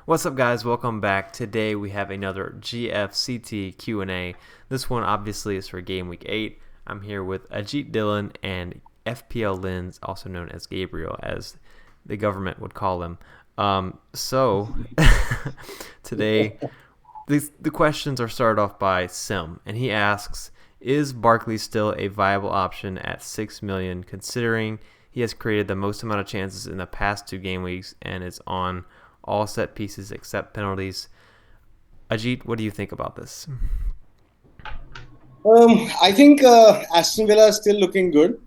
What's up, guys? Welcome back. Today we have another GFCT Q&A. This one obviously is for Game Week 8. I'm here with Ajit Dillon and FPL Lens, also known as Gabriel, as the government would call him. So today the questions are started off by Sim, and he asks, is Barkley still a viable option at $6 million, considering he has created the most amount of chances in the past 2 game weeks and is on all set pieces except penalties? Ajit, what do you think about this? I think Aston Villa is still looking good.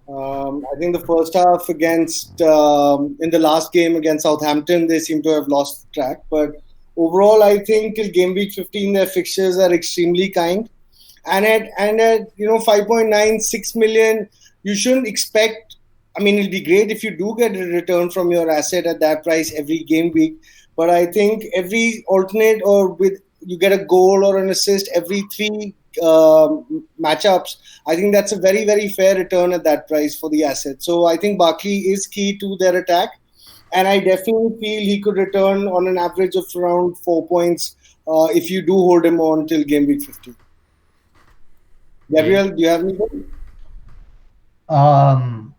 I think the first half in the last game against Southampton, they seem to have lost track. But overall, I think till game week 15, their fixtures are extremely kind. And at 5.96 million, you shouldn't expect. I mean, it'll be great if you do get a return from your asset at that price every game week. But I think every alternate or with you get a goal or an assist every 3 matchups. I think that's a very, very fair return at that price for the asset. So I think Barkley is key to their attack. And I definitely feel he could return on an average of around 4 points if you do hold him on till game week 15. Gabriel, do you have anything? Um,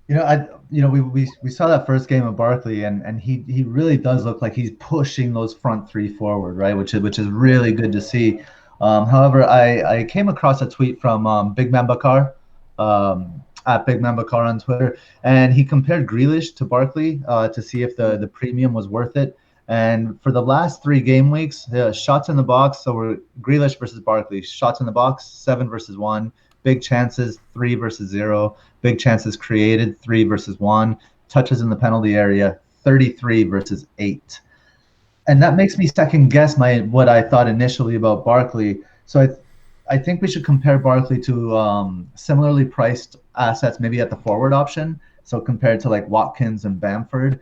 we saw that first game of Barkley, and he really does look like he's pushing those front 3 forward, right? Which is really good to see. However, I came across a tweet from Big Man Bakar, at Big Man Bakar on Twitter, and he compared Grealish to Barkley to see if the premium was worth it. And for the last 3 game weeks, shots in the box, so we're Grealish versus Barkley, shots in the box, 7 versus 1, big chances, 3 versus 0, big chances created, 3 versus 1, touches in the penalty area, 33 versus 8. And that makes me second guess what I thought initially about Barkley. So I think we should compare Barkley to similarly priced assets, maybe at the forward option. So compared to like Watkins and Bamford.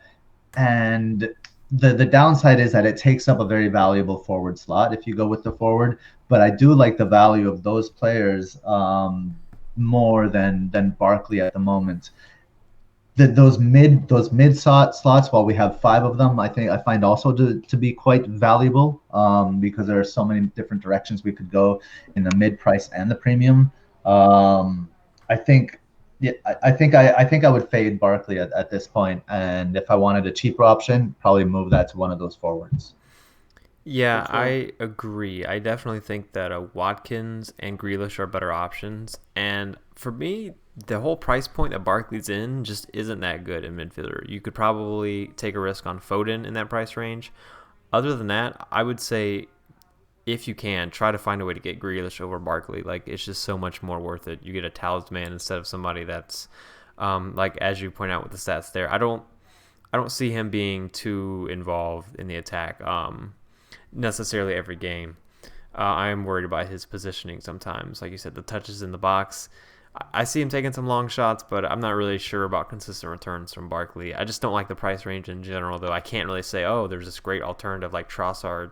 And the downside is that it takes up a very valuable forward slot if you go with the forward. But I do like the value of those players more than Barkley at the moment. Those mid slots, while we have 5 of them, I find also to be quite valuable because there are so many different directions we could go in the mid price and the premium. I think I would fade Barkley at this point, and if I wanted a cheaper option, probably move that to one of those forwards. Yeah, I agree. I definitely think that Watkins and Grealish are better options. And for me, the whole price point that Barkley's in just isn't that good in midfielder. You could probably take a risk on Foden in that price range. Other than that, I would say if you can, try to find a way to get Grealish over Barkley. Like, it's just so much more worth it. You get a talisman instead of somebody that's, like as you point out with the stats there. I don't see him being too involved in the attack necessarily every game. I am worried about his positioning sometimes. Like you said, the touches in the box. I see him taking some long shots, but I'm not really sure about consistent returns from Barkley. I just don't like the price range in general, though. I can't really say, oh, there's this great alternative like Trossard,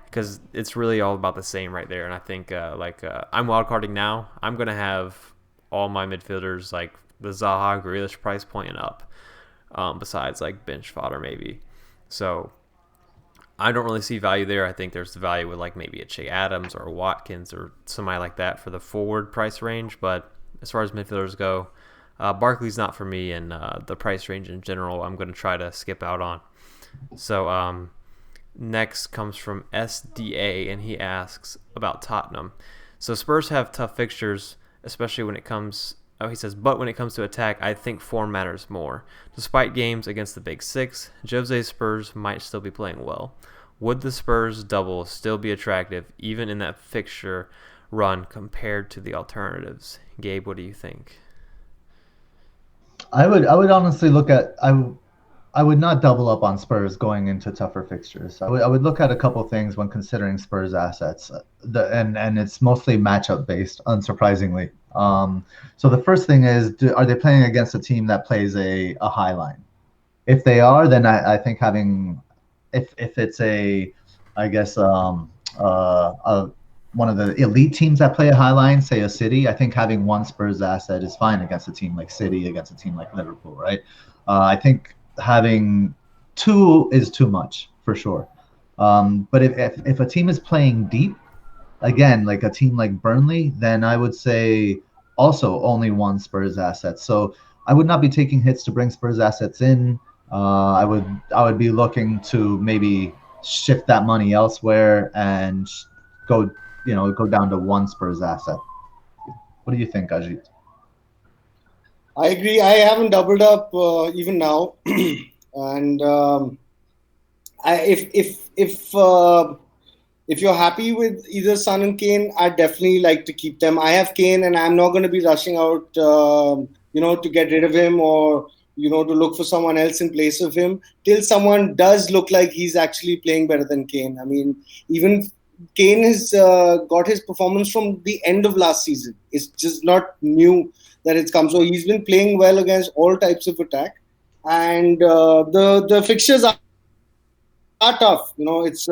because it's really all about the same right there. And I think I'm wildcarding now. I'm going to have all my midfielders like the Zaha, Grealish price point and up, besides like bench fodder maybe. So I don't really see value there. I think there's the value with like maybe a Che Adams or a Watkins or somebody like that for the forward price range. But as far as midfielders go, Barkley's not for me, and the price range in general I'm going to try to skip out on. So next comes from SDA, and he asks about Tottenham. So Spurs have tough fixtures, especially when it comes... Oh, he says, but when it comes to attack, I think form matters more. Despite games against the Big Six, Jose's Spurs might still be playing well. Would the Spurs double still be attractive, even in that fixture run, compared to the alternatives? Gabe, what do you think? I would honestly look at I would not double up on Spurs going into tougher fixtures. I would look at a couple things when considering Spurs assets, and it's mostly matchup based, unsurprisingly. So the first thing is, are they playing against a team that plays a high line? If they are, then I think having, if it's I guess one of the elite teams that play a high line, say a City, I think having one Spurs asset is fine against a team like City, against a team like Liverpool, right? I think having 2 is too much for sure. But if a team is playing deep, again, like a team like Burnley, then I would say also only one Spurs asset. So I would not be taking hits to bring Spurs assets in. I would be looking to maybe shift that money elsewhere and go go down to one Spurs asset. What do you think, Ajit? I agree. I haven't doubled up even now, and if you're happy with either Son and Kane, I'd definitely like to keep them. I have Kane, and I'm not going to be rushing out, to get rid of him or to look for someone else in place of him till someone does look like he's actually playing better than Kane. I mean, even Kane has got his performance from the end of last season. It's just not new that it's come. So he's been playing well against all types of attack, and the fixtures are tough. It's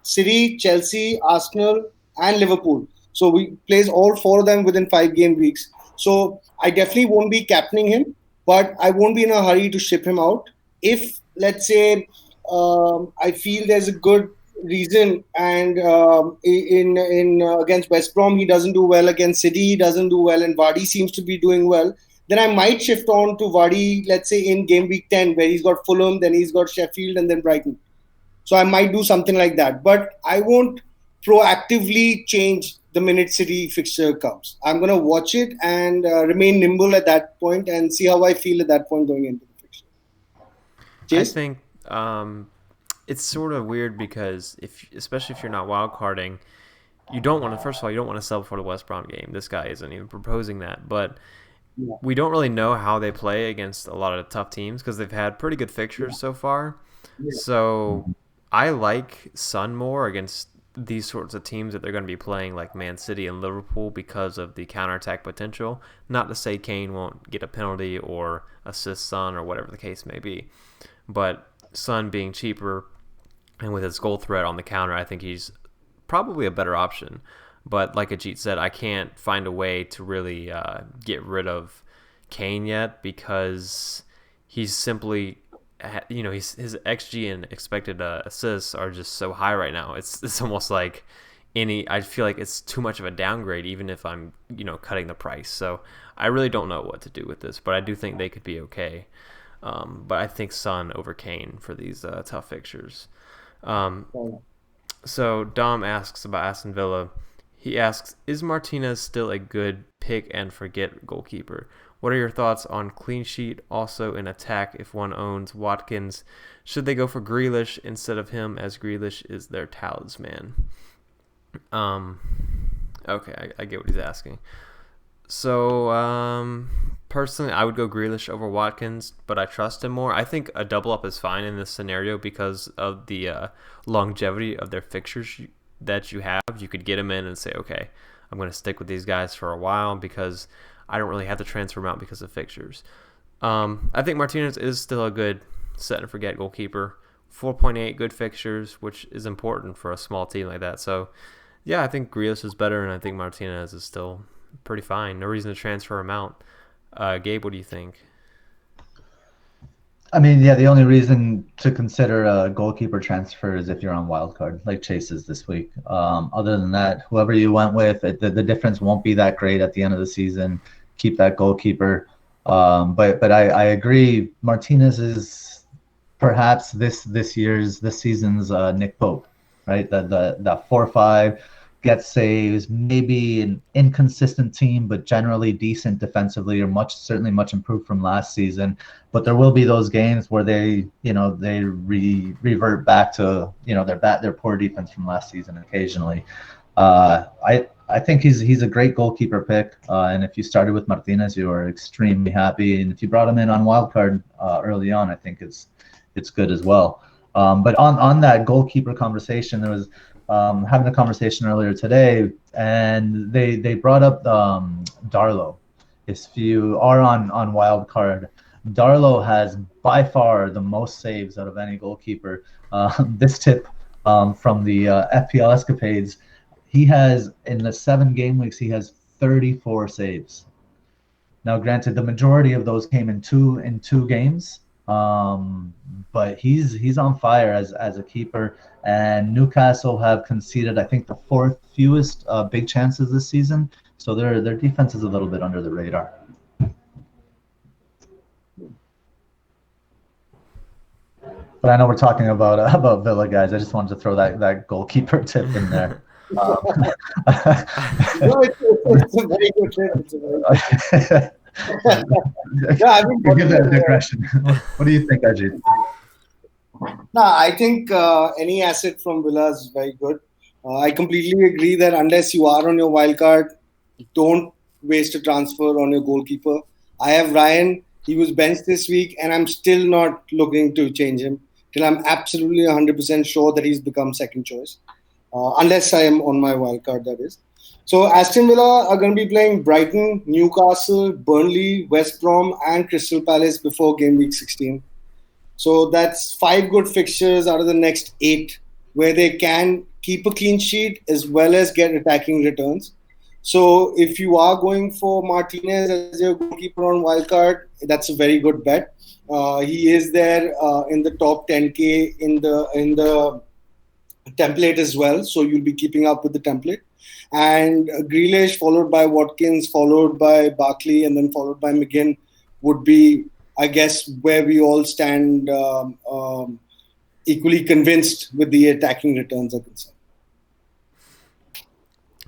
City, Chelsea, Arsenal, and Liverpool. So we plays all four of them within 5 game weeks. So I definitely won't be captaining him, but I won't be in a hurry to ship him out. If let's say I feel there's a good reason, and in against West Brom he doesn't do well, against City he doesn't do well, and Vardy seems to be doing well, then I might shift on to Vardy, let's say in game week 10, where he's got Fulham, then he's got Sheffield, and then Brighton. So I might do something like that, but I won't proactively change the minute City fixture comes. I'm going to watch it and remain nimble at that point and see how I feel at that point going into the fixture. Chase? I think it's sort of weird because especially if you're not wildcarding, you don't want to. First of all, you don't want to sell before the West Brom game. This guy isn't even proposing that, but we don't really know how they play against a lot of tough teams because they've had pretty good fixtures so far. So I like Son more against these sorts of teams that they're going to be playing, like Man City and Liverpool, because of the counterattack potential. Not to say Kane won't get a penalty or assist Son or whatever the case may be, but Son being cheaper and with his goal threat on the counter, I think he's probably a better option. But like Ajit said, I can't find a way to really get rid of Kane yet because he's simply, his XG and expected assists are just so high right now. It's almost like I feel like it's too much of a downgrade even if I'm, cutting the price. So I really don't know what to do with this, but I do think they could be okay. But I think Son over Kane for these tough fixtures. So Dom asks about Aston Villa. He asks, is Martinez still a good pick and forget goalkeeper? What are your thoughts on clean sheet? Also in attack, if one owns Watkins, should they go for Grealish instead of him, as Grealish is their talisman? Okay, I get what he's asking. So, personally, I would go Grealish over Watkins, but I trust him more. I think a double up is fine in this scenario because of the longevity of their fixtures that you have. You could get him in and say, okay, I'm going to stick with these guys for a while because I don't really have to transfer him out because of fixtures. I think Martinez is still a good set and forget goalkeeper. 4.8 good fixtures, which is important for a small team like that. So, yeah, I think Grealish is better, and I think Martinez is still pretty fine. No reason to transfer him out. Gabe, what do you think? I mean, yeah, the only reason to consider a goalkeeper transfer is if you're on wildcard, like Chase is this week. Other than that, whoever you went with, the difference won't be that great at the end of the season. Keep that goalkeeper. But I agree. Martinez is perhaps this season's Nick Pope, right? The 4-5 gets saves, maybe an inconsistent team, but generally decent defensively, or certainly much improved from last season. But there will be those games where they revert back to their poor defense from last season occasionally. I think he's a great goalkeeper pick, and if you started with Martinez, you are extremely happy. And if you brought him in on wildcard early on, I think it's good as well. But on that goalkeeper conversation, there was having a conversation earlier today, and they brought up Darlow. If you are on wildcard, Darlow has by far the most saves out of any goalkeeper. This tip from the FPL escapades. He has, in the 7 game weeks, he has 34 saves. Now, granted, the majority of those came in two games. But he's on fire as a keeper. And Newcastle have conceded, I think, the fourth fewest big chances this season. So their defense is a little bit under the radar. But I know we're talking about Villa, guys. I just wanted to throw that goalkeeper tip in there. No, it's a very good tip. It's a very good yeah, I mean, forgive that digression. What do you think, Ajit? No, I think any asset from Villa is very good. I completely agree that unless you are on your wild card, don't waste a transfer on your goalkeeper. I have Ryan. He was benched this week, and I'm still not looking to change him till I'm absolutely 100% sure that he's become second choice. Unless I am on my wild card, that is. So Aston Villa are going to be playing Brighton, Newcastle, Burnley, West Brom, and Crystal Palace before game week 16. So that's 5 good fixtures out of the next 8 where they can keep a clean sheet as well as get attacking returns. So if you are going for Martinez as your goalkeeper on wildcard, that's a very good bet. He is there in the top 10K in the template as well. So you'll be keeping up with the template. And Grealish followed by Watkins, followed by Barkley, and then followed by McGinn would be, I guess, where we all stand equally convinced with the attacking returns are concerned.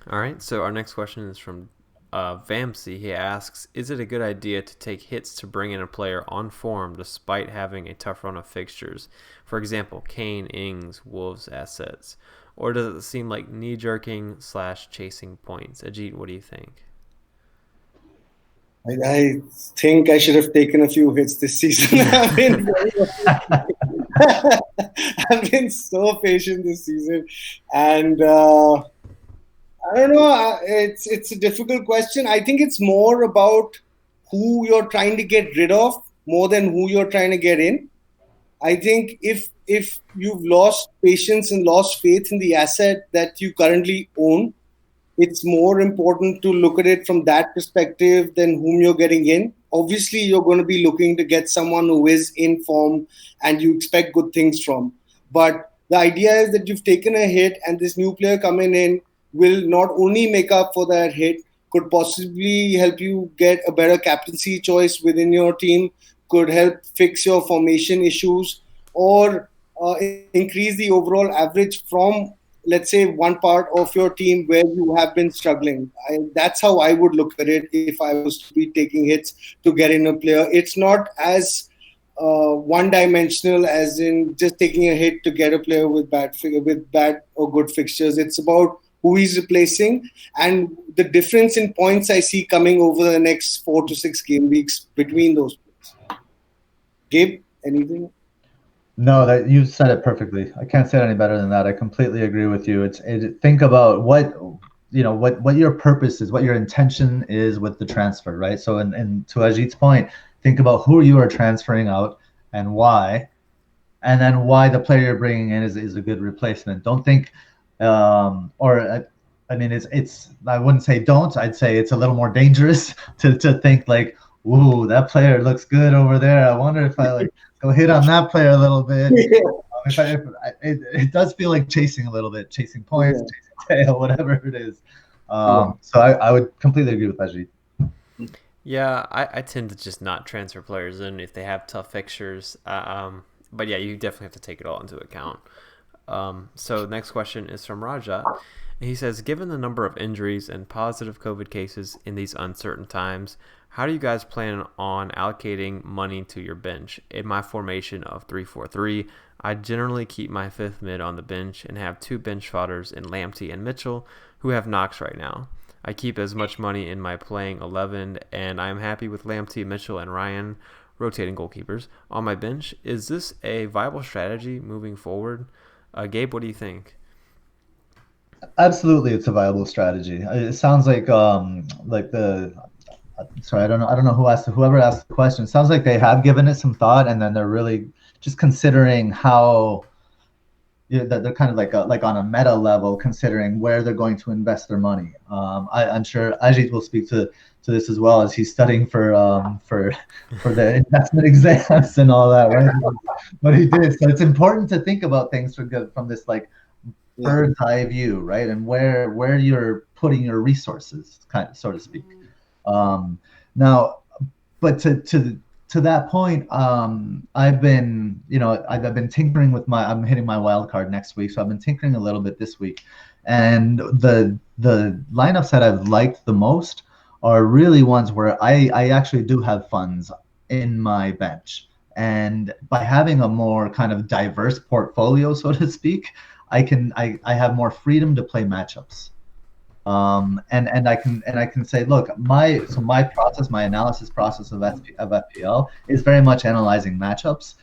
All right, so our next question is from Vamsey. He asks, is it a good idea to take hits to bring in a player on form despite having a tough run of fixtures? For example, Kane, Ings, Wolves assets. Or does it seem like knee-jerking / chasing points? Ajit, what do you think? I think I should have taken a few hits this season. I've been so patient this season, and I don't know. It's a difficult question. I think it's more about who you're trying to get rid of more than who you're trying to get in. I think if you've lost patience and lost faith in the asset that you currently own, it's more important to look at it from that perspective than whom you're getting in. Obviously, you're going to be looking to get someone who is in form and you expect good things from. But the idea is that you've taken a hit and this new player coming in will not only make up for that hit, could possibly help you get a better captaincy choice within your team, could help fix your formation issues, or increase the overall average from, let's say, one part of your team where you have been struggling. That's how I would look at it if I was to be taking hits to get in a player. It's not as one-dimensional as in just taking a hit to get a player with bad or good fixtures. It's about who he's replacing and the difference in points I see coming over the next 4 to 6 game weeks between those players. Gabe, anything? No, that you said it perfectly. I can't say it any better than that. I completely agree with you. Think about what your purpose is, what your intention is with the transfer, right? So, and to Ajit's point, think about who you are transferring out and why, and then why the player you're bringing in is a good replacement. Don't think, I mean, it's I wouldn't say don't. I'd say it's a little more dangerous to think like, ooh, that player looks good over there. I wonder if I go hit on that player a little bit. Yeah. It does feel like chasing a little bit, chasing points, chasing tail, whatever it is. So I would completely agree with Ajit. Yeah, I tend to just not transfer players in if they have tough fixtures. But yeah, you definitely have to take it all into account. So next question is from Raja. He says, given the number of injuries and positive COVID cases in these uncertain times, how do you guys plan on allocating money to your bench? In my formation of 3-4-3, I generally keep my fifth mid on the bench and have 2 bench fodders in Lamptey and Mitchell who have knocks right now. I keep as much money in my playing 11, and I'm happy with Lamptey, Mitchell, and Ryan, rotating goalkeepers, on my bench. Is this a viable strategy moving forward? Gabe, what do you think? Absolutely, it's a viable strategy. It sounds like sorry, I don't know whoever asked the question. It sounds like they have given it some thought, and then they're really just considering how that they're kind of like on a meta level, considering where they're going to invest their money. I'm sure Ajit will speak to this as well, as he's studying for the investment exams and all that, right? What he did. So it's important to think about things from this like Yeah. bird's eye view, right? And where you're putting your resources, kind of, so to speak. Now, but to that point, I've been, I've been tinkering with I'm hitting my wild card next week, so I've been tinkering a little bit this week, and the lineups that I've liked the most are really ones where I actually do have funds in my bench, and by having a more kind of diverse portfolio, so to speak, I have more freedom to play matchups. And I can say, look, my process, my analysis process of FPL is very much analyzing matchups,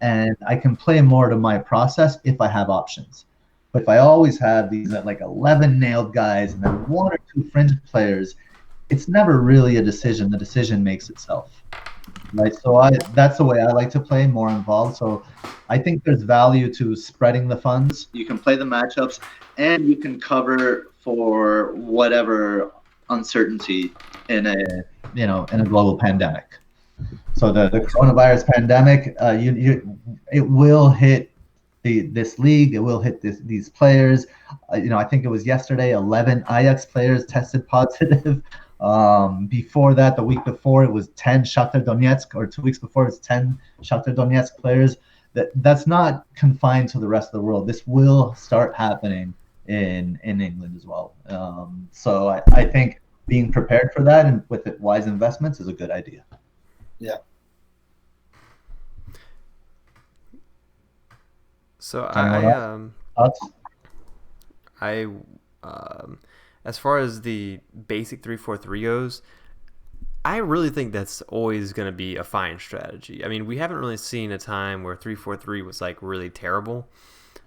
and I can play more to my process if I have options. But if I always have these like 11 nailed guys and then one or two fringe players, it's never really a decision. The decision makes itself. Right, so that's the way I like to play, more involved. So I think there's value to spreading the funds. You can play the matchups, and you can cover for whatever uncertainty in a global pandemic. So the coronavirus pandemic, it will hit this league. It will hit these players. I think it was yesterday, 11 Ajax players tested positive. Before that, the week before, it was 10 Shakhtar Donetsk, or 2 weeks before, it was 10 Shakhtar Donetsk players. That's not confined to the rest of the world. This will start happening in England as well. So I think being prepared for that and with wise investments is a good idea. Yeah. So Thoughts? as far as the basic 3-4-3 goes, I really think that's always going to be a fine strategy. I mean, we haven't really seen a time where 3-4-3 was like really terrible.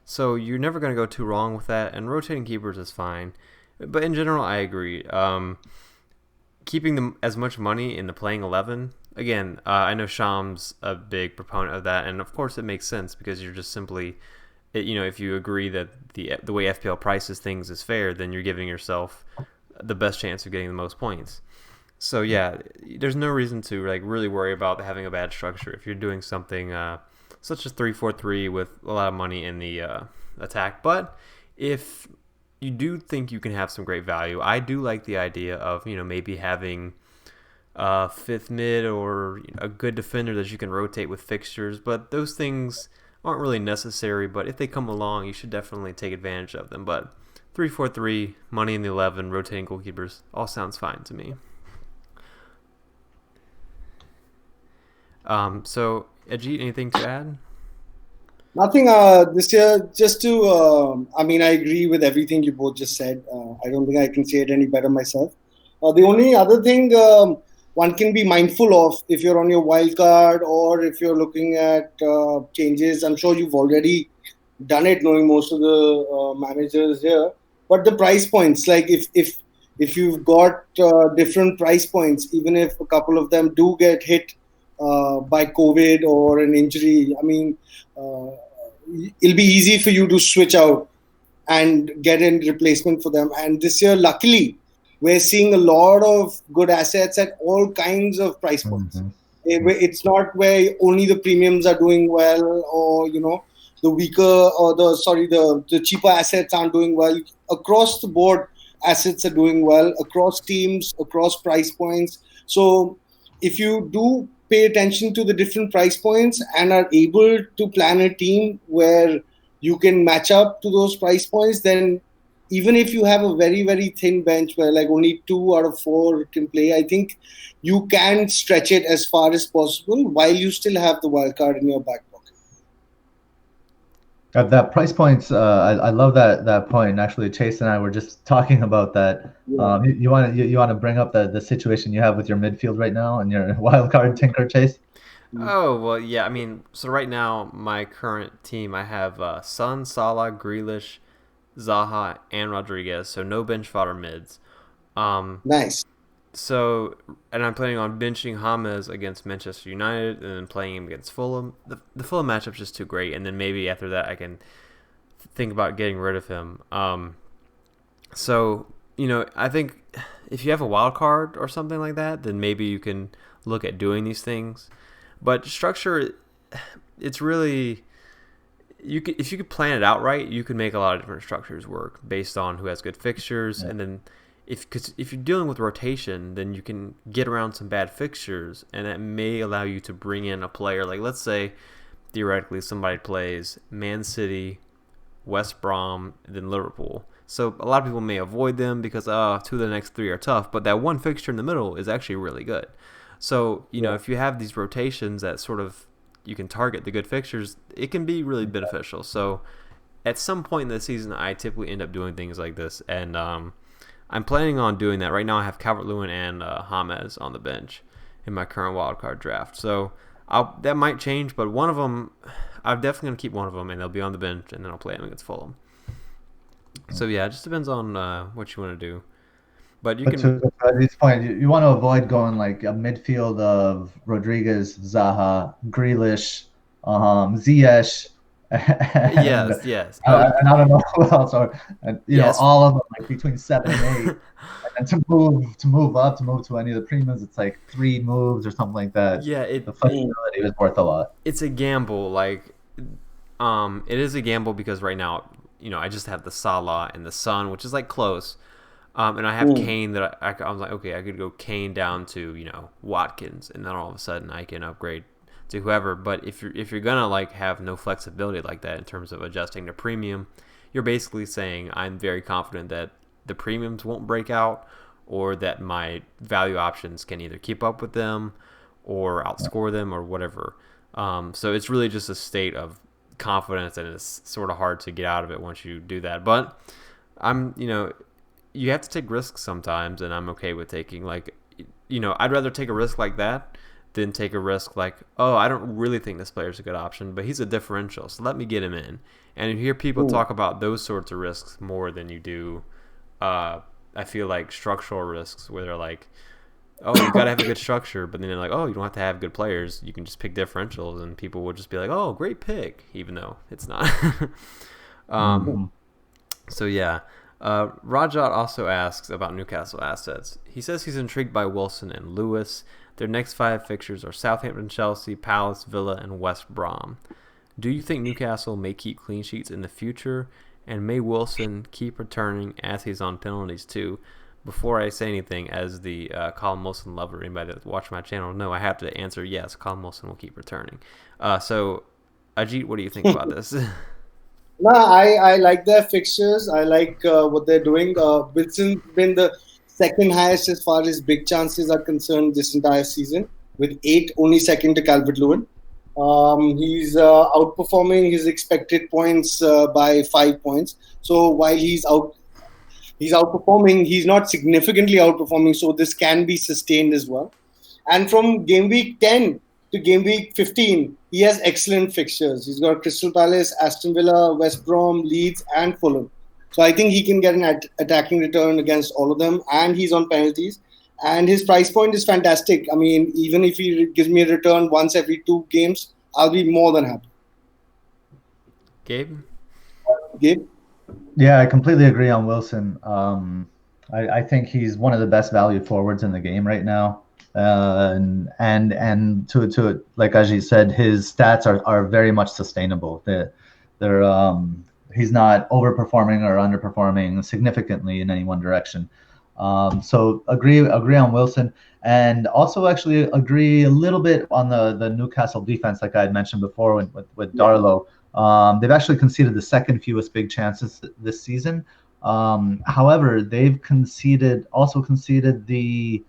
So you're never going to go too wrong with that, and rotating keepers is fine. But in general, I agree. Keeping them as much money in the playing 11, again, I know Sham's a big proponent of that, and of course it makes sense because you're just simply, if you agree that the way FPL prices things is fair, then you're giving yourself the best chance of getting the most points. So yeah, there's no reason to like really worry about having a bad structure if you're doing something such as 3-4-3 with a lot of money in the attack. But if you do think you can have some great value, I do like the idea of maybe having a fifth mid or a good defender that you can rotate with fixtures. But those things aren't really necessary. But if they come along, you should definitely take advantage of them. But 3-4-3, money in the 11, rotating goalkeepers, all sounds fine to me. So, Ajit, anything to add? Nothing this year, just to, I agree with everything you both just said. I don't think I can say it any better myself. The only other thing one can be mindful of if you're on your wild card or if you're looking at changes, I'm sure you've already done it, knowing most of the managers here. But the price points, like if you've got different price points, even if a couple of them do get hit by COVID or an injury, it'll be easy for you to switch out and get a replacement for them. And this year, luckily, we're seeing a lot of good assets at all kinds of price points. Mm-hmm. It's not where only the premiums are doing well, or the weaker or the cheaper assets aren't doing well. Across the board, assets are doing well across teams, across price points. So if you do pay attention to the different price points and are able to plan a team where you can match up to those price points, then even if you have a very, very thin bench where like only 2 out of 4 can play, I think you can stretch it as far as possible while you still have the wild card in your back pocket. At that price points, I love that point. And actually, Chase and I were just talking about that. Yeah. You want to bring up the situation you have with your midfield right now and your wild card tinker, Chase? Oh, well, yeah. So right now, my current team, I have Son, Salah, Grealish, Zaha, and Rodriguez. So no bench fodder mids. Nice. So, and I'm planning on benching James against Manchester United and then playing him against Fulham. The Fulham matchup's just too great. And then maybe after that, I can think about getting rid of him. So, I think if you have a wild card or something like that, then maybe you can look at doing these things. But structure, it's really if you could plan it out right, you can make a lot of different structures work based on who has good fixtures, and then because if you're dealing with rotation, then you can get around some bad fixtures, and that may allow you to bring in a player. Like, let's say theoretically somebody plays Man City, West Brom, then Liverpool. So a lot of people may avoid them because 2 of the next 3 are tough, but that one fixture in the middle is actually really good. So, if you have these rotations that sort of you can target the good fixtures, it can be really beneficial. So at some point in the season, I typically end up doing things like this, and I'm planning on doing that. Right now I have Calvert-Lewin and James on the bench in my current wildcard draft. So that might change, but one of them, I'm definitely going to keep one of them, and they'll be on the bench, and then I'll play them against Fulham. So yeah, it just depends on what you want to do. But you can. To this point, you want to avoid going like a midfield of Rodriguez, Zaha, Grealish, Ziyech, and, Yes. and I don't know who else, or all of them like between 7 and 8. And to move to any of the premiums, it's like 3 moves or something like that. Yeah, the flexibility is worth a lot. It's a gamble. Like, it is a gamble because right now, I just have the Salah and the Son, which is like close. And I have Kane that I was like, okay, I could go Kane down to, Watkins, and then all of a sudden I can upgrade to whoever. But if you're gonna like have no flexibility like that in terms of adjusting the premium, you're basically saying I'm very confident that the premiums won't break out, or that my value options can either keep up with them or outscore them or whatever. So it's really just a state of confidence, and it's sort of hard to get out of it once you do that. But you have to take risks sometimes, and I'm okay with taking, like, I'd rather take a risk like that than take a risk like, I don't really think this player's a good option, but he's a differential, so let me get him in. And you hear people talk about those sorts of risks more than you do, I feel like, structural risks, where they're like, you got to have a good structure, but then they're like, you don't have to have good players. You can just pick differentials, and people will just be like, great pick, even though it's not. So, yeah. Rajat also asks about Newcastle assets. He says he's intrigued by Wilson and Lewis. Their next 5 fixtures are Southampton, Chelsea, Palace, Villa, and West Brom. Do you think Newcastle may keep clean sheets in the future? And may Wilson keep returning as he's on penalties too? Before I say anything, as the Colin Wilson lover, anybody that watch my channel know, I have to answer yes, Colin Wilson will keep returning. So, Ajit, what do you think about this? No, I like their fixtures. I like what they're doing. Wilson's been the second highest as far as big chances are concerned this entire season, with 8, only second to Calvert-Lewin. He's outperforming his expected points by 5 points. So while he's outperforming, he's not significantly outperforming. So this can be sustained as well. And from game week 10 to game week 15, he has excellent fixtures. He's got Crystal Palace, Aston Villa, West Brom, Leeds, and Fulham. So I think he can get an attacking return against all of them, and he's on penalties. And his price point is fantastic. I mean, even if he gives me a return once every 2 games, I'll be more than happy. Gabe? Yeah, I completely agree on Wilson. I think he's one of the best value forwards in the game right now. And to like Ajit said, his stats are very much sustainable. He's not overperforming or underperforming significantly in any one direction. So agree on Wilson, and also actually agree a little bit on the Newcastle defense, like I had mentioned before with Darlow. They've actually conceded the second fewest big chances this season. However, they've conceded the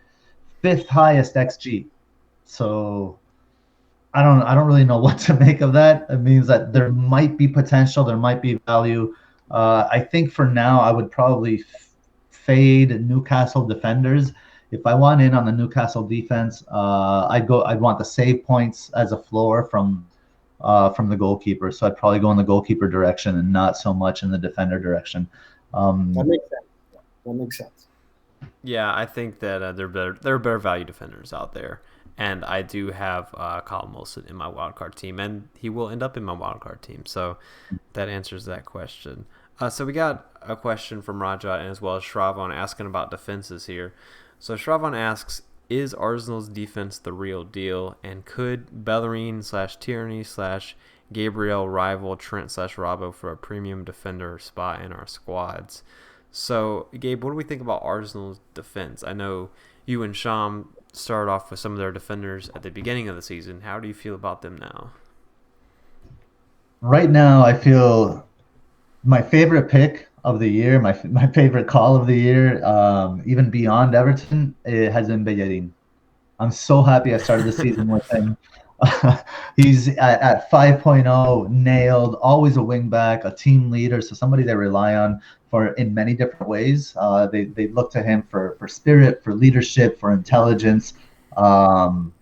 5th highest XG. So I don't really know what to make of that. It means that there might be potential, there might be value. I think for now I would probably fade Newcastle defenders. If I want in on the Newcastle defense, I'd want the save points as a floor from the goalkeeper. So I'd probably go in the goalkeeper direction and not so much in the defender direction. That makes sense. Yeah, I think that they're better. There are better value defenders out there, and I do have Colin Wilson in my wildcard team, and he will end up in my wildcard team. So that answers that question. So we got a question from Raja and as well as Shravan asking about defenses here. So Shravan asks, is Arsenal's defense the real deal, and could Bellerin slash Tierney slash Gabriel rival Trent slash Robbo for a premium defender spot in our squads? So, Gabe, what do we think about Arsenal's defense? I know you and Sham started off with some of their defenders at the beginning of the season. How do you feel about them now? Right now, I feel my favorite pick of the year, my favorite call of the year, even beyond Everton, it has been Bellerin. I'm so happy I started the season with him. He's at 5.0, nailed, always a wing back, a team leader, so somebody they rely on for in many different ways. They look to him for spirit, for leadership, for intelligence, and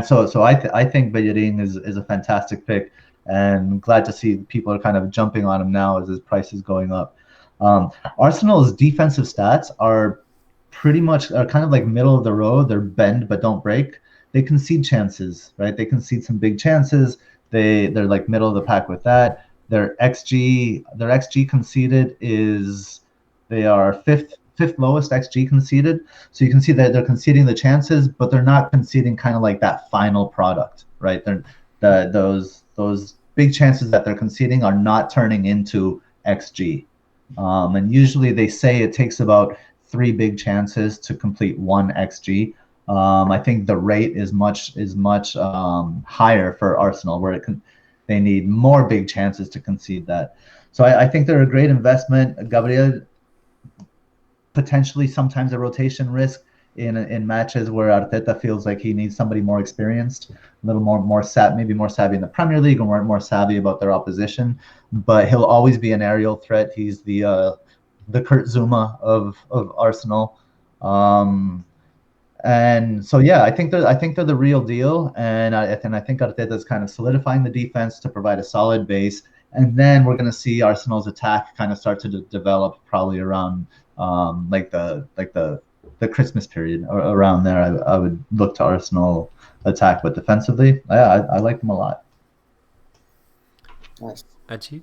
so I think Bellerin is a fantastic pick, and glad to see people are kind of jumping on him now as his price is going up. Arsenal's defensive stats are kind of like middle of the road. They're bend but don't break. They concede chances, right? They concede some big chances. They're like middle of the pack with that. Their xG conceded is they are fifth lowest xG conceded. So you can see that they're conceding the chances, but they're not conceding kind of like that final product, right? Those big chances that they're conceding are not turning into xG. And usually they say it takes about 3 big chances to complete 1 xG. I think the rate is much higher for Arsenal, where they need more big chances to concede that. So I think they're a great investment. Gabriel, potentially sometimes a rotation risk in matches where Arteta feels like he needs somebody more experienced, a little maybe more savvy in the Premier League, or more savvy about their opposition. But he'll always be an aerial threat. He's the Kurt Zuma of Arsenal. And so yeah, I think they're the real deal, and I think Arteta's kind of solidifying the defense to provide a solid base, and then we're going to see Arsenal's attack kind of start to develop probably around like the Christmas period or around there. I would look to Arsenal attack, but defensively, I like them a lot. Nice. Achi?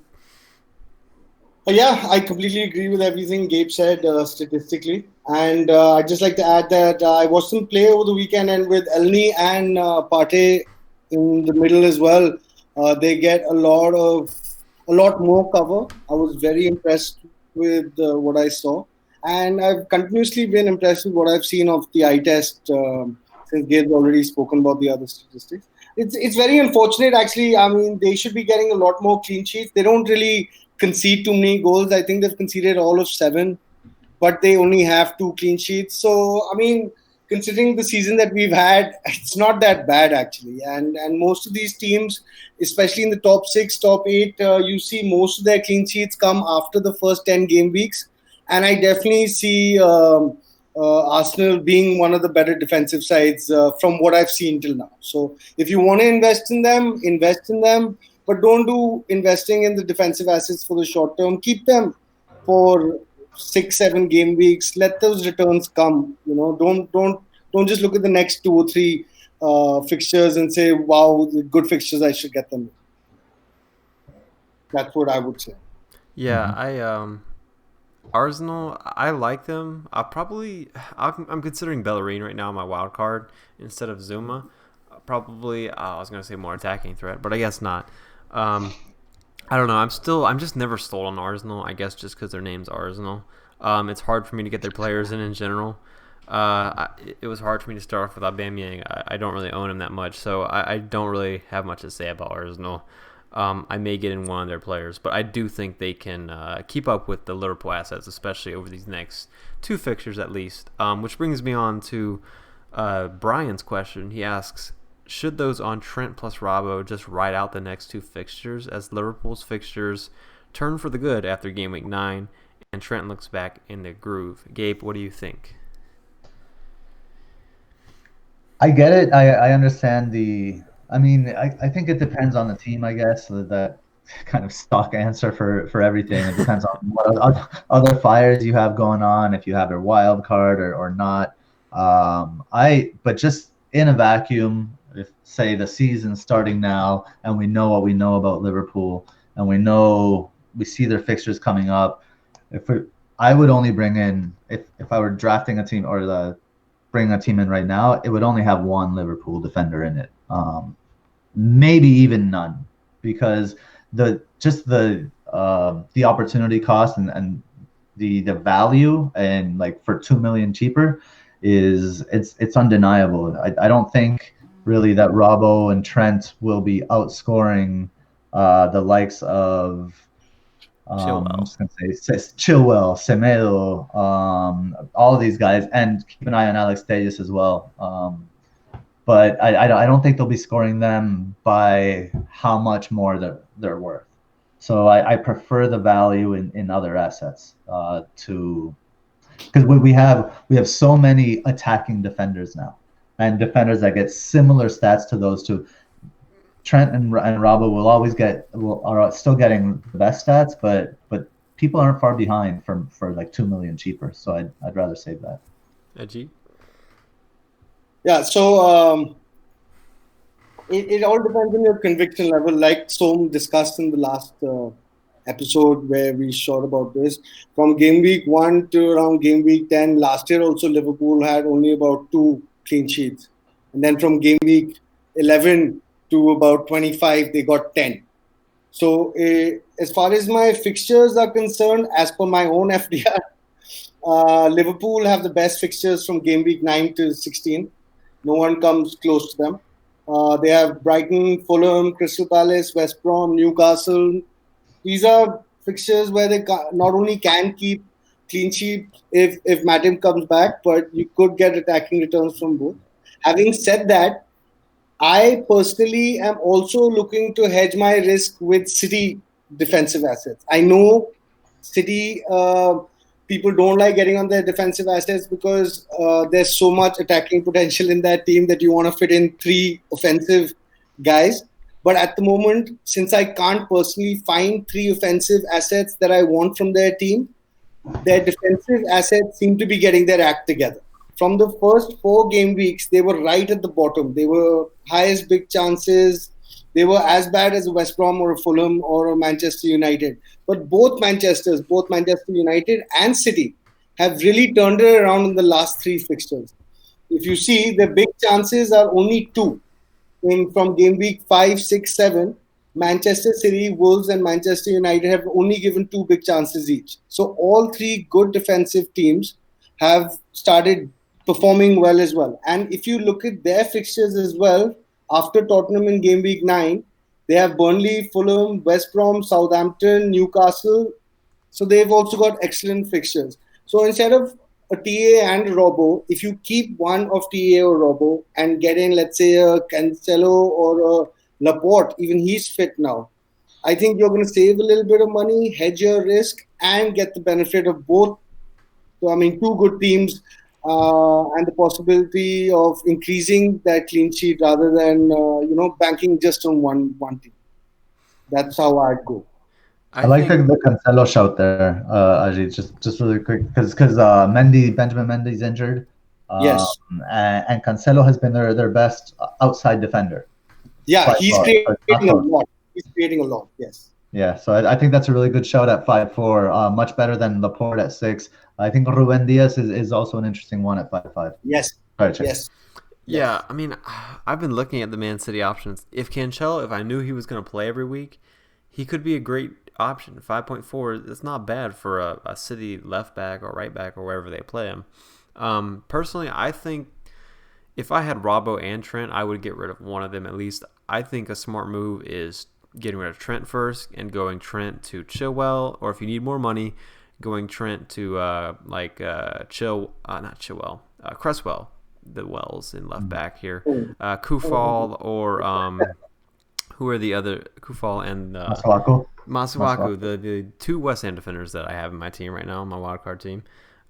Yeah, I completely agree with everything Gabe said statistically. And I'd just like to add that I watched them play over the weekend, and with Elney and Partey in the middle as well, they get a lot more cover. I was very impressed with what I saw, and I've continuously been impressed with what I've seen of the eye test since Gabe's already spoken about the other statistics. It's very unfortunate, actually. I mean, they should be getting a lot more clean sheets. They don't really concede too many goals. I think they've conceded all of 7, but they only have 2 clean sheets. So, I mean, considering the season that we've had, it's not that bad actually. And most of these teams, especially in the top 6, top 8, you see most of their clean sheets come after the first 10 game weeks. And I definitely see Arsenal being one of the better defensive sides from what I've seen till now. So if you want to invest in them, but don't do investing in the defensive assets for the short term. Keep them for 6, 7 game weeks. Let those returns come. Don't just look at the next 2 or 3 fixtures and say, "Wow, good fixtures. I should get them." That's what I would say. Yeah, Arsenal, I like them. I'm considering Bellerin right now my wild card instead of Zuma. Probably, I was gonna say more attacking threat, but I guess not. I don't know. I'm just never sold on Arsenal. I guess just because their name's Arsenal. It's hard for me to get their players in general. It was hard for me to start off with Aubameyang. I don't really own him that much, so I don't really have much to say about Arsenal. I may get in one of their players, but I do think they can keep up with the Liverpool assets, especially over these next 2 fixtures at least. Which brings me on to Brian's question. He asks, should those on Trent plus Robbo just ride out the next 2 fixtures as Liverpool's fixtures turn for the good after game week 9 and Trent looks back in the groove? Gabe, what do you think? I get it. I understand I think it depends on the team, I guess. That kind of stock answer for everything. It depends on what other fires you have going on, if you have a wild card or not. But just in a vacuum, if say the season's starting now and we know what we know about Liverpool and we see their fixtures coming up, I would only bring in if I were drafting a team or bringing a team in right now, it would only have one Liverpool defender in it. Maybe even none, because the opportunity cost and the value and like for 2 million cheaper it's undeniable. I don't think really that Robbo and Trent will be outscoring the likes of I'm just gonna say Chilwell, Semedo, all of these guys, and keep an eye on Alex Tejas as well. But I don't think they'll be scoring them by how much more they're worth. So I prefer the value in other assets to because we have so many attacking defenders now, and defenders that get similar stats to those two. Trent and Robbo will always are still getting the best stats, but people aren't far behind for like 2 million cheaper. So I'd rather save that. Ajit? Yeah, so it all depends on your conviction level, like Som discussed in the last episode where we shot about this. From game week 1 to around game week 10, last year also Liverpool had only about 2 clean sheets. And then from game week 11 to about 25, they got 10. So as far as my fixtures are concerned, as per my own FDR, Liverpool have the best fixtures from game week 9 to 16. No one comes close to them. They have Brighton, Fulham, Crystal Palace, West Brom, Newcastle. These are fixtures where they not only can keep clean sheet if Matip comes back, but you could get attacking returns from both. Having said that, I personally am also looking to hedge my risk with City defensive assets. I know City people don't like getting on their defensive assets because there's so much attacking potential in that team that you want to fit in 3 offensive guys. But at the moment, since I can't personally find 3 offensive assets that I want from their team, their defensive assets seem to be getting their act together. From the first 4 game weeks, they were right at the bottom. They were highest big chances. They were as bad as a West Brom or a Fulham or a Manchester United. But both Manchester United and City have really turned it around in the last 3 fixtures. If you see, the big chances are only 2. From game week 5, 6, 7, Manchester City, Wolves, and Manchester United have only given 2 big chances each. So all 3 good defensive teams have started performing well as well. And if you look at their fixtures as well, after Tottenham in game week 9, they have Burnley, Fulham, West Brom, Southampton, Newcastle. So they've also got excellent fixtures. So instead of a TA and a Robbo, if you keep one of TA or Robbo and get in, let's say, a Cancelo or a Laporte, even he's fit now, I think you're going to save a little bit of money, hedge your risk, and get the benefit of both. So, I mean, 2 good teams and the possibility of increasing that clean sheet rather than, banking just on one team. That's how I'd go. I like the Cancelo shout there, Ajit. Just really quick, because Benjamin Mendy's injured. Yes. And Cancelo has been their best outside defender. Yeah, he's creating a lot. Yes. Yeah, so I think that's a really good shout at 5'4", much better than Laporte at 6. I think Ruben Diaz is also an interesting one at 5'5". Yes. Right, yes. Yeah, I mean, I've been looking at the Man City options. If I knew he was going to play every week, he could be a great option. 5.4, it's not bad for a City left back or right back or wherever they play him. Personally, I think if I had Robbo and Trent, I would get rid of one of them at least. I think a smart move is getting rid of Trent first and going Trent to Chilwell, or if you need more money, going Trent to Cresswell, the Wells in left back here, Kufal or who are the other Kufal and Masuaku, the 2 West Ham defenders that I have in my team right now, my wildcard team.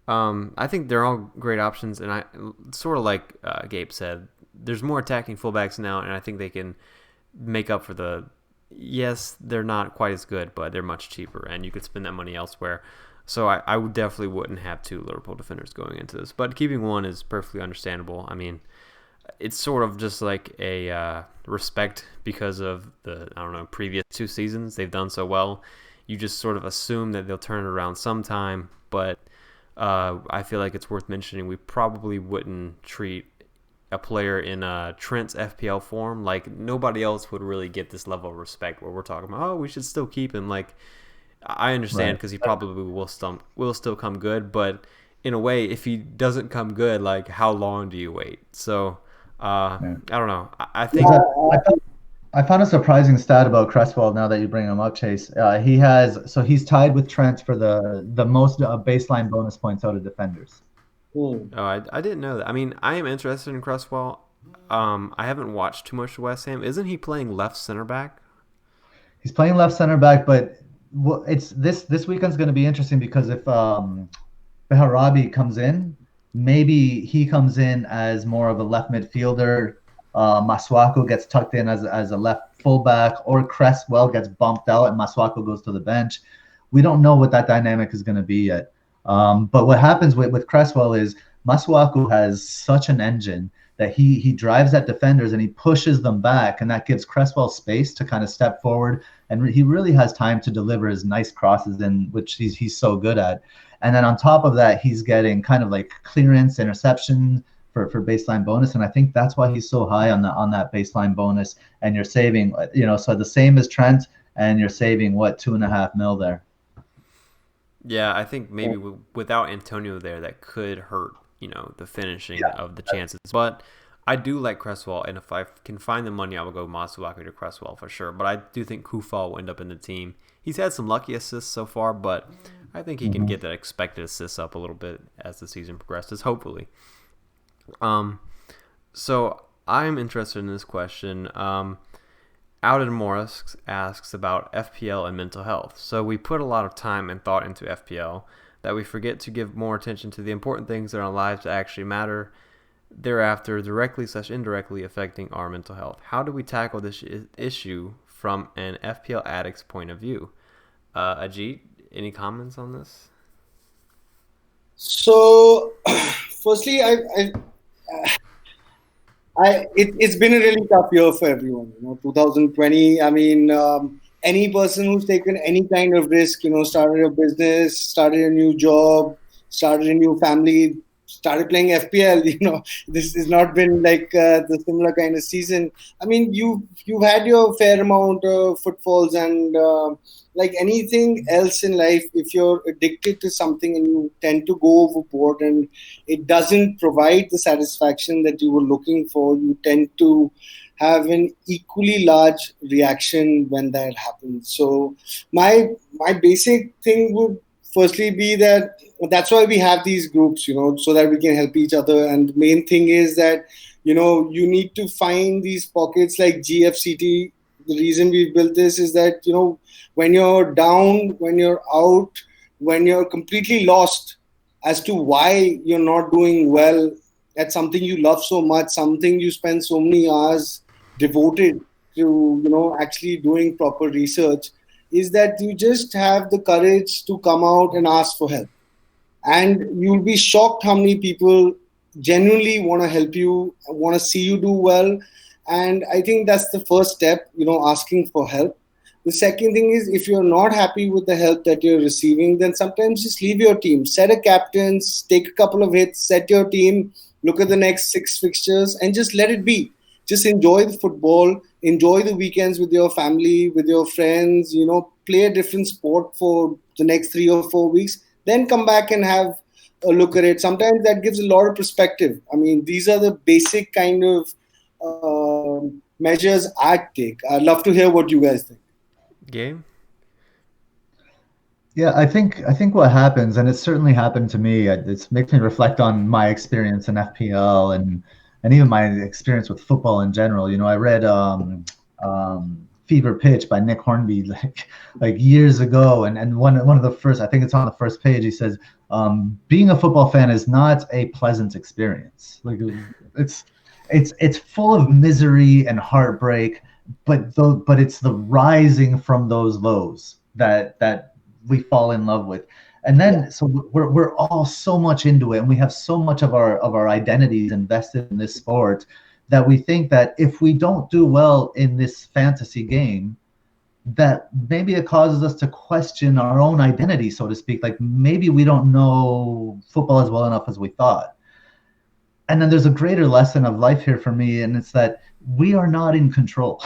I think they're all great options, and I sort of like Gabe said, there's more attacking fullbacks now, and I think they can make up for the yes, they're not quite as good, but they're much cheaper, and you could spend that money elsewhere. So I would definitely wouldn't have two Liverpool defenders going into this, but keeping one is perfectly understandable. I mean, it's sort of just like a respect because of the, I don't know, previous 2 seasons they've done so well. You just sort of assume that they'll turn it around sometime, but I feel like it's worth mentioning we probably wouldn't treat a player in Trent's FPL form like nobody else would really get this level of respect where we're talking about, oh, we should still keep him. Like, I understand because he probably will still come good, but in a way, if he doesn't come good, like, how long do you wait? So I don't know. I think I found a surprising stat about Cresswell now that you bring him up, Chase. He's tied with Trent for the most baseline bonus points out of defenders. Oh, I didn't know that. I mean, I am interested in Cresswell. I haven't watched too much of West Ham. Isn't he playing left center back? He's playing left center back, but it's this weekend's going to be interesting because if Beharabi comes in, maybe he comes in as more of a left midfielder. Masuaku gets tucked in as a left fullback, or Cresswell gets bumped out and Masuaku goes to the bench. We don't know what that dynamic is going to be yet. But what happens with Cresswell is Masuaku has such an engine that he drives at defenders and he pushes them back, and that gives Cresswell space to kind of step forward, and he really has time to deliver his nice crosses in, which he's so good at. And then on top of that, he's getting kind of like clearance, interception for baseline bonus, and I think that's why he's so high on that baseline bonus. And you're saving, so the same as Trent, and you're saving what, 2.5 mil there. Yeah, I think maybe without Antonio there, that could hurt, the finishing of the chances. But I do like Cresswell, and if I can find the money, I will go Masuaku to Cresswell for sure. But I do think Kufal will end up in the team. He's had some lucky assists so far, but I think he can get that expected assists up a little bit as the season progresses, hopefully. So I'm interested in this question. Alden Morris asks about FPL and mental health. So we put a lot of time and thought into FPL that we forget to give more attention to the important things in our lives that actually matter, thereafter directly/indirectly affecting our mental health. How do we tackle this issue from an FPL addict's point of view? Ajit, any comments on this? So, firstly, it's been a really tough year for everyone. 2020. I mean, any person who's taken any kind of risk, started a business, started a new job, started a new family, started playing FPL. This has not been like the similar kind of season. I mean, you've had your fair amount of footfalls, and like anything else in life, if you're addicted to something and you tend to go overboard and it doesn't provide the satisfaction that you were looking for, you tend to have an equally large reaction when that happens. So my basic thing would firstly be that's why we have these groups, so that we can help each other. And the main thing is that, you need to find these pockets like GFCT. The reason we built this is that, when you're down, when you're out, when you're completely lost as to why you're not doing well at something you love so much, something you spend so many hours devoted to, actually doing proper research, is that you just have the courage to come out and ask for help. And you'll be shocked how many people genuinely want to help you, want to see you do well. And I think that's the first step, asking for help. The second thing is, if you're not happy with the help that you're receiving, then sometimes just leave your team. Set a captain, take a couple of hits, set your team, look at the next 6 fixtures, and just let it be. Just enjoy the football, enjoy the weekends with your family, with your friends, play a different sport for the next 3 or 4 weeks, then come back and have a look at it. Sometimes that gives a lot of perspective. I mean, these are the basic kind of measures I'd take. I'd love to hear what you guys think. Game? Yeah, I think what happens, and it's certainly happened to me, it makes me reflect on my experience in FPL and even my experience with football in general. I read Fever Pitch by Nick Hornby like years ago, and one of the first, I think it's on the first page, he says, being a football fan is not a pleasant experience. Like it's full of misery and heartbreak. but it's the rising from those lows that we fall in love with. And then so we're all so much into it, and we have so much of our identities invested in this sport that we think that if we don't do well in this fantasy game, that maybe it causes us to question our own identity, so to speak. Like maybe we don't know football as well enough as we thought. And then there's a greater lesson of life here for me, and it's that we are not in control.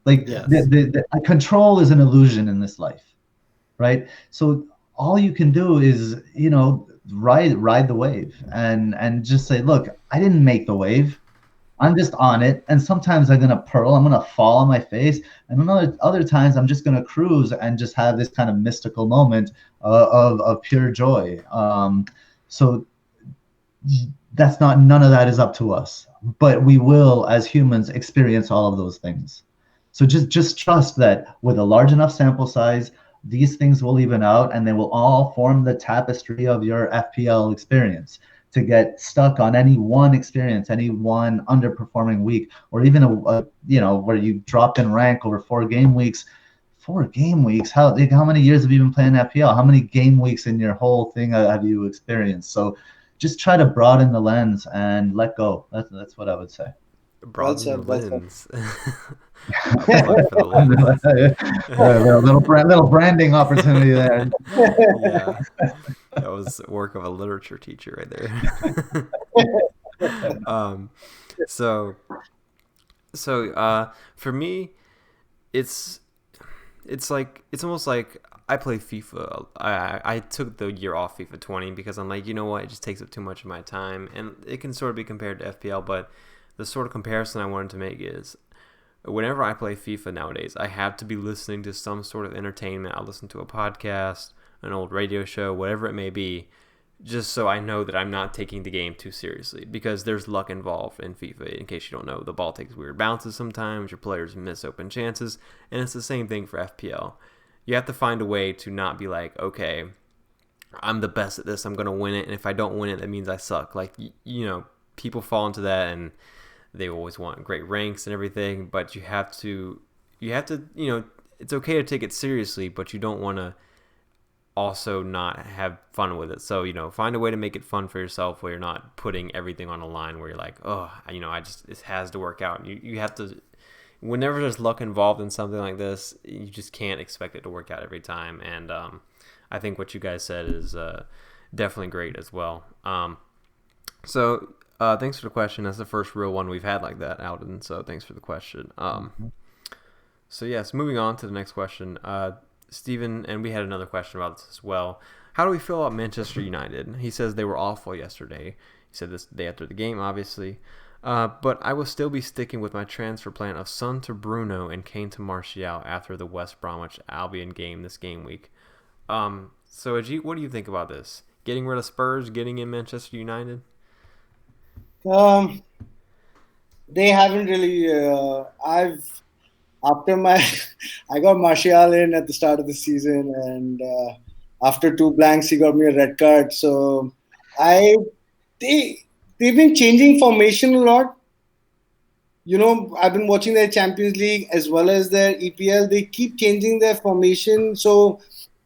Like the control is an illusion in this life, right? So all you can do is, ride the wave and just say, look, I didn't make the wave. I'm just on it, and sometimes I'm gonna pearl, I'm gonna fall on my face, and other times I'm just gonna cruise and just have this kind of mystical moment of pure joy. So none of that is up to us, but we will, as humans, experience all of those things. So just trust that with a large enough sample size, these things will even out, and they will all form the tapestry of your FPL experience. To get stuck on any one experience, any one underperforming week, or even where you dropped in rank over 4 game weeks. 4 game weeks? How many years have you been playing FPL? How many game weeks in your whole thing have you experienced? So just try to broaden the lens and let go. That's what I would say. Broaden the lens. little branding opportunity there. Yeah, that was work of a literature teacher right there. So for me, it's almost like I play FIFA. I took the year off FIFA 20 because I'm like, you know what, it just takes up too much of my time, and it can sort of be compared to FPL, but the sort of comparison I wanted to make is whenever I play FIFA nowadays, I have to be listening to some sort of entertainment. I'll listen to a podcast, an old radio show, whatever it may be, just so I know that I'm not taking the game too seriously, because there's luck involved in FIFA. In case you don't know, the ball takes weird bounces sometimes, your players miss open chances, and it's the same thing for FPL. You have to find a way to not be like, okay, I'm the best at this, I'm going to win it, and if I don't win it, that means I suck. Like, people fall into that, and they always want great ranks and everything, but you have to, it's okay to take it seriously, but you don't want to also not have fun with it. So, find a way to make it fun for yourself where you're not putting everything on the line where you're like, oh, it has to work out. You have to, whenever there's luck involved in something like this, you just can't expect it to work out every time. And I think what you guys said is definitely great as well. So thanks for the question. That's the first real one we've had like that, Alden. So thanks for the question. So yes, moving on to the next question. Stephen, and we had another question about this as well. How do we feel about Manchester United? He says they were awful yesterday. He said this day after the game, obviously. But I will still be sticking with my transfer plan of Son to Bruno and Kane to Martial after the West Bromwich Albion game this game week. So Ajit, what do you think about this? Getting rid of Spurs, getting in Manchester United? They haven't really. I got Martial in at the start of the season, and after 2 blanks, he got me a red card. So they've been changing formation a lot. I've been watching their Champions League as well as their EPL. They keep changing their formation. So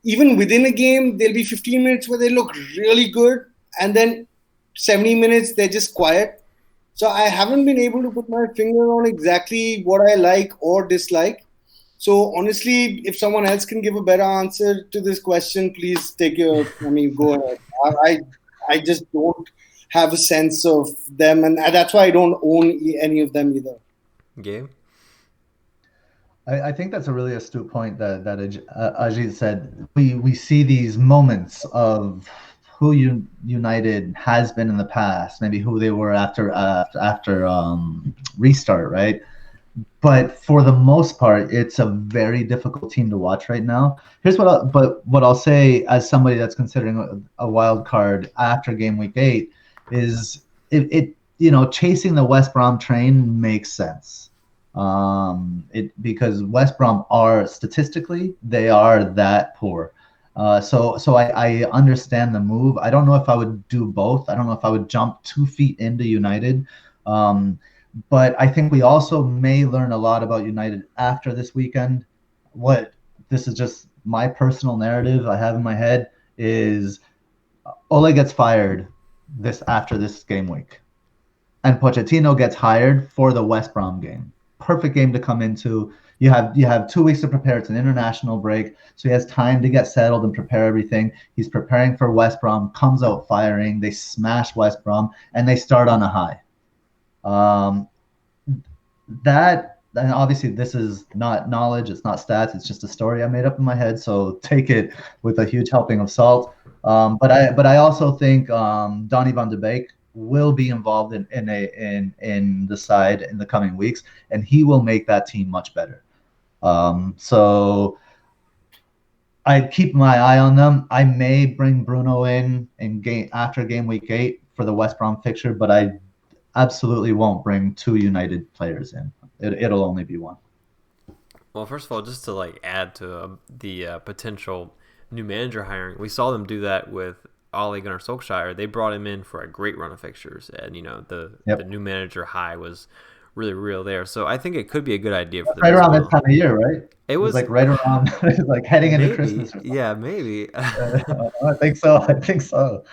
even within a game, there'll be 15 minutes where they look really good, and then 70 minutes they're just quiet. So I haven't been able to put my finger on exactly what I like or dislike. So honestly, if someone else can give a better answer to this question, please go ahead. I just don't have a sense of them, and that's why I don't own any of them either. Gabe? I think that's a really astute point that Ajit said. We see these moments of who United has been in the past, maybe who they were after restart, right? But for the most part, it's a very difficult team to watch right now. Here's what I'll say as somebody that's considering a wild card after game week 8 is chasing the West Brom train makes sense. Because West Brom are statistically they are that poor. So I understand the move. I don't know if I would do both. I don't know if I would jump 2 feet into United. But I think we also may learn a lot about United after this weekend. This is just my personal narrative I have in my head is Ole gets fired after this game week, and Pochettino gets hired for the West Brom game. Perfect game to come into. You have 2 weeks to prepare. It's an international break, so he has time to get settled and prepare everything. He's preparing for West Brom. Comes out firing. They smash West Brom, and they start on a high. Um, that and obviously this is not knowledge, it's not stats, it's just a story I made up in my head, so take it with a huge helping of salt. But I also think Donny van de Beek will be involved in the side in the coming weeks, and he will make that team much better. So I'd keep my eye on them. I may bring Bruno in after game week 8 for the West Brom fixture, but I absolutely won't bring 2 United players in. It'll only be 1. Well, first of all, just to like add to the potential new manager hiring, we saw them do that with Ole Gunnar Solskjaer. They brought him in for a great run of fixtures, and the new manager high was really real there. So I think it could be a good idea for them. Right around this time of year, right? It was like right around like heading into Christmas. Yeah, maybe. I think so.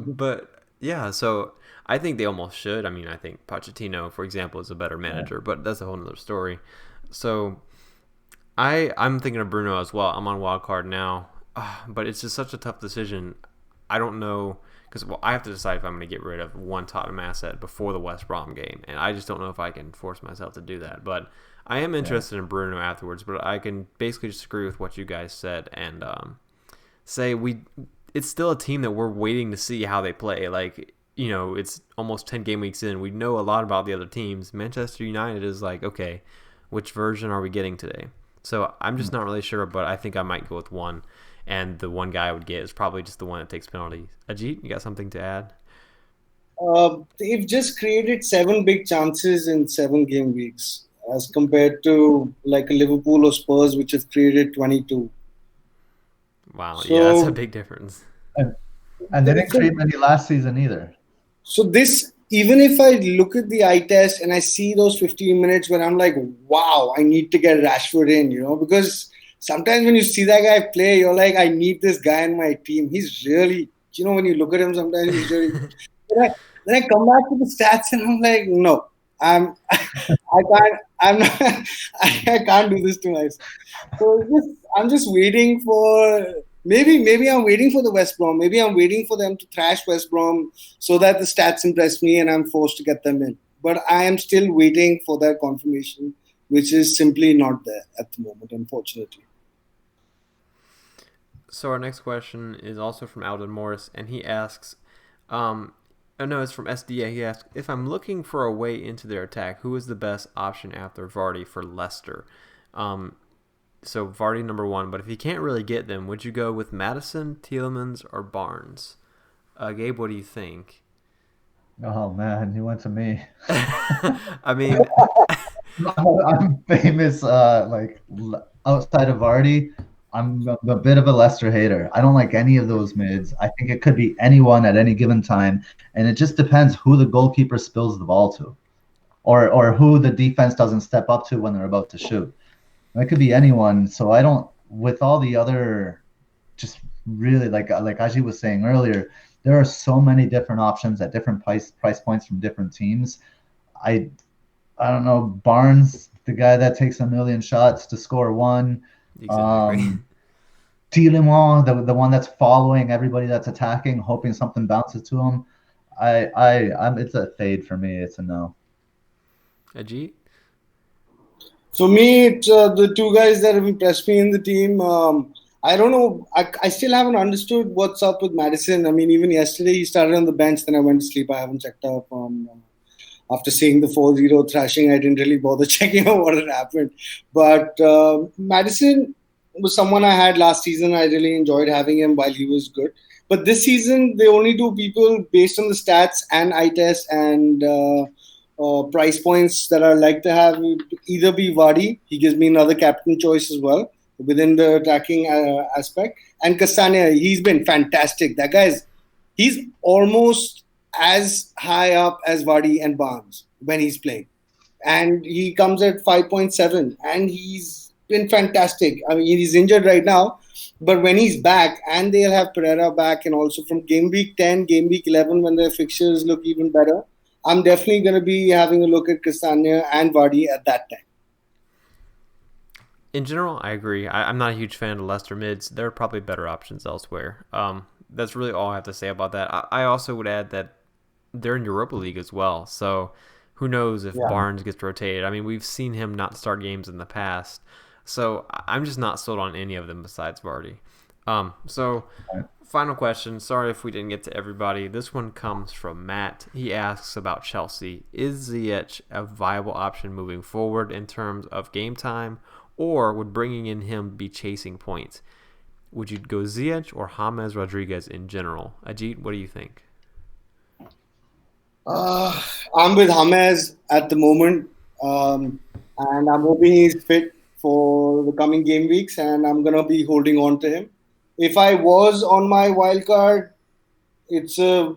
But yeah, so I think they almost should. I mean, I think Pochettino, for example, is a better manager, but that's a whole other story. So I'm thinking of Bruno as well. I'm on wild card now, but it's just such a tough decision. I don't know because I have to decide if I'm going to get rid of one Tottenham asset before the West Brom game, and I just don't know if I can force myself to do that. But I am interested in Bruno afterwards. But I can basically just agree with what you guys said and say it's still a team that we're waiting to see how they play. Like, it's almost 10 game weeks in. We know a lot about the other teams. Manchester United is like, okay, which version are we getting today? So I'm just not really sure, but I think I might go with one. And the one guy I would get is probably just the one that takes penalties. Ajit, you got something to add? They've just created 7 big chances in 7 game weeks as compared to like a Liverpool or Spurs, which have created 22. Wow, yeah, that's a big difference. And they didn't create many last season either. So this, even if I look at the eye test and I see those 15 minutes when I'm like, wow, I need to get Rashford in, because sometimes when you see that guy play, you're like, I need this guy in my team. He's really, when you look at him, sometimes he's really. Then I come back to the stats and I'm like, no, I can't do this to myself. So I'm just waiting for. Maybe I'm waiting for the West Brom. Maybe I'm waiting for them to thrash West Brom so that the stats impress me and I'm forced to get them in. But I am still waiting for that confirmation, which is simply not there at the moment, unfortunately. So our next question is also from Alden Morris, and he asks, it's from SDA. He asks, if I'm looking for a way into their attack, who is the best option after Vardy for Leicester? So Vardy number 1, but if you can't really get them, would you go with Maddison, Tielemans, or Barnes? Gabe, what do you think? Oh man, you went to me. I mean, I'm famous. Like outside of Vardy, I'm a bit of a Leicester hater. I don't like any of those mids. I think it could be anyone at any given time, and it just depends who the goalkeeper spills the ball to, or who the defense doesn't step up to when they're about to shoot. It could be anyone. So I don't, with all the other, just really like Ajit was saying earlier, there are so many different options at different price points from different teams. I don't know, Barnes, the guy that takes 1 million shots to score 1. Exactly. Tielemans, the one that's following everybody that's attacking, hoping something bounces to him. It's a fade for me. It's a no. Ajit? For me, it's the 2 guys that have impressed me in the team. I don't know. I still haven't understood what's up with Maddison. I mean, even yesterday he started on the bench, then I went to sleep. I haven't checked up after seeing the 4-0 thrashing. I didn't really bother checking out what had happened. But Maddison was someone I had last season. I really enjoyed having him while he was good. But this season, the only 2 people based on the stats and eye test and price points that I like to have would either be Vardy. He gives me another captain choice as well within the attacking aspect. And Castagna, he's been fantastic. That he's almost as high up as Vardy and Barnes when he's playing. and he comes at 5.7, and he's been fantastic. I mean, he's injured right now, but when he's back, and they'll have Pereira back, and also from game week 10, game week 11, when their fixtures look even better, I'm definitely going to be having a look at Castagna and Vardy at that time. In general, I agree. I'm not a huge fan of Leicester mids. There are probably better options elsewhere. That's really all I have to say about that. I also would add that they're in Europa League as well, so who knows if Barnes gets rotated. I mean, we've seen him not start games in the past, so I'm just not sold on any of them besides Vardy. So final question. Sorry if we didn't get to everybody. This one comes from Matt. He asks about Chelsea. Is Ziyech a viable option moving forward in terms of game time, or would bringing in him be chasing points? Would you go Ziyech or James Rodriguez in general? Ajit, what do you think? I'm with James at the moment, and I'm hoping he's fit for the coming game weeks, and I'm gonna be holding on to him. If I was on my wild card, it's a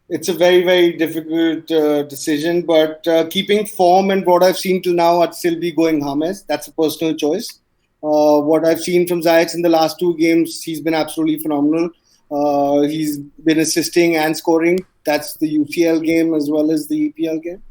very, very difficult decision, but keeping form and what I've seen till now, I'd still be going James. That's a personal choice. What I've seen from Ziyech in the last 2 games, he's been absolutely phenomenal. He's been assisting and scoring. That's the UCL game as well as the EPL game.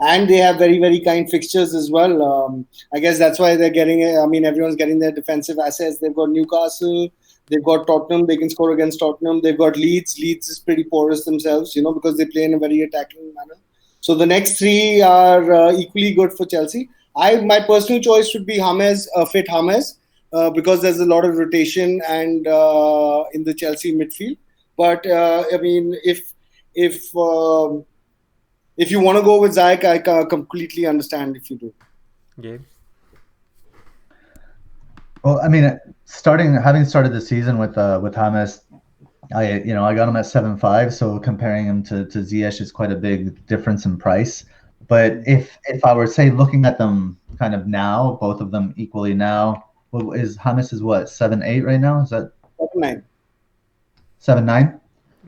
And they have very, very kind fixtures as well. I guess that's why they're getting it. I mean, everyone's getting their defensive assets. They've got Newcastle. They've got Tottenham. They can score against Tottenham. They've got Leeds. Leeds is pretty porous themselves, because they play in a very attacking manner. So the next 3 are equally good for Chelsea. My personal choice would be James, fit James, because there's a lot of rotation and in the Chelsea midfield. But I mean, if you want to go with Ziyech, I completely understand if you do. Gabe? Well, I mean, having started the season with James, I got him at 7.5. So comparing him to Ziyech is quite a big difference in price. But if I were say looking at them kind of now, both of them equally now, James is what, 7.8 right now? Is that 7.9? 7.9?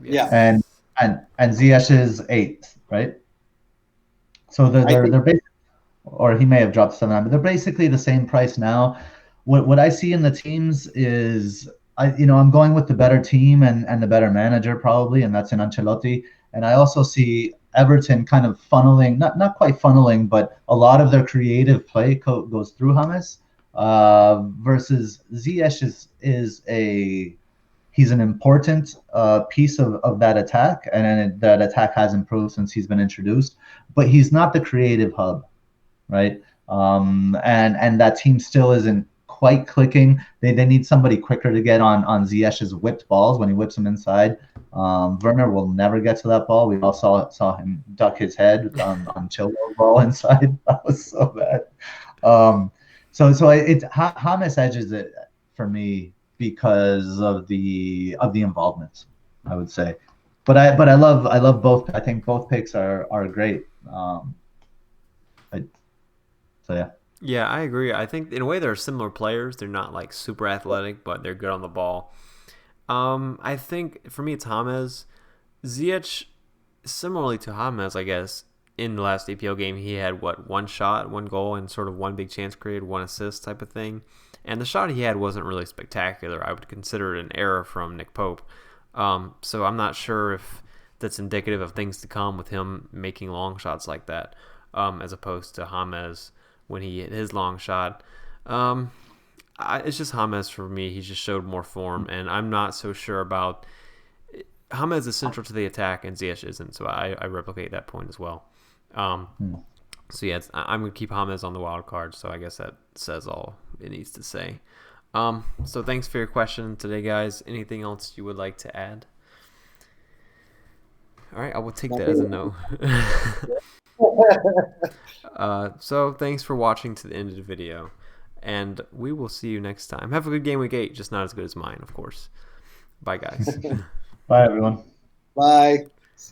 Yeah. And Ziyech is 8, right? So they're basically, or he may have dropped 7.9, but they're basically the same price now. What I see in the teams is I'm going with the better team and the better manager probably, and that's in Ancelotti. And I also see Everton kind of funneling, not quite funneling, but a lot of their creative play goes through James. Versus Ziyech he's an important piece of that attack, and that attack has improved since he's been introduced. But he's not the creative hub, right? And that team still isn't quite clicking. They need somebody quicker to get on Ziyech's whipped balls when he whips them inside. Werner will never get to that ball. We all saw him duck his head on Chilwell's ball inside. That was so bad. So James edges it for me because of the involvement, I would say. But I love both. I think both picks are great. So yeah. Yeah, I agree. I think in a way they're similar players. They're not like super athletic, but they're good on the ball. I think for me it's James. Ziyech, similarly to James, I guess, in the last EPL game he had one shot, one goal, and sort of one big chance created, one assist type of thing. And the shot he had wasn't really spectacular. I would consider it an error from Nick Pope. So I'm not sure if that's indicative of things to come with him making long shots like that, as opposed to James when he hit his long shot. It's just James for me. He just showed more form, and I'm not so sure about James is central to the attack, and Ziyech isn't. So I replicate that point as well. So yeah, I'm gonna keep James on the wild card. So I guess that says all it needs to say. So thanks for your question today, guys. Anything else you would like to add? All right, I will take that as a no. So thanks for watching to the end of the video, and we will see you next time. Have a good game week 8, just not as good as mine, of course. Bye, guys. Bye, everyone. Bye.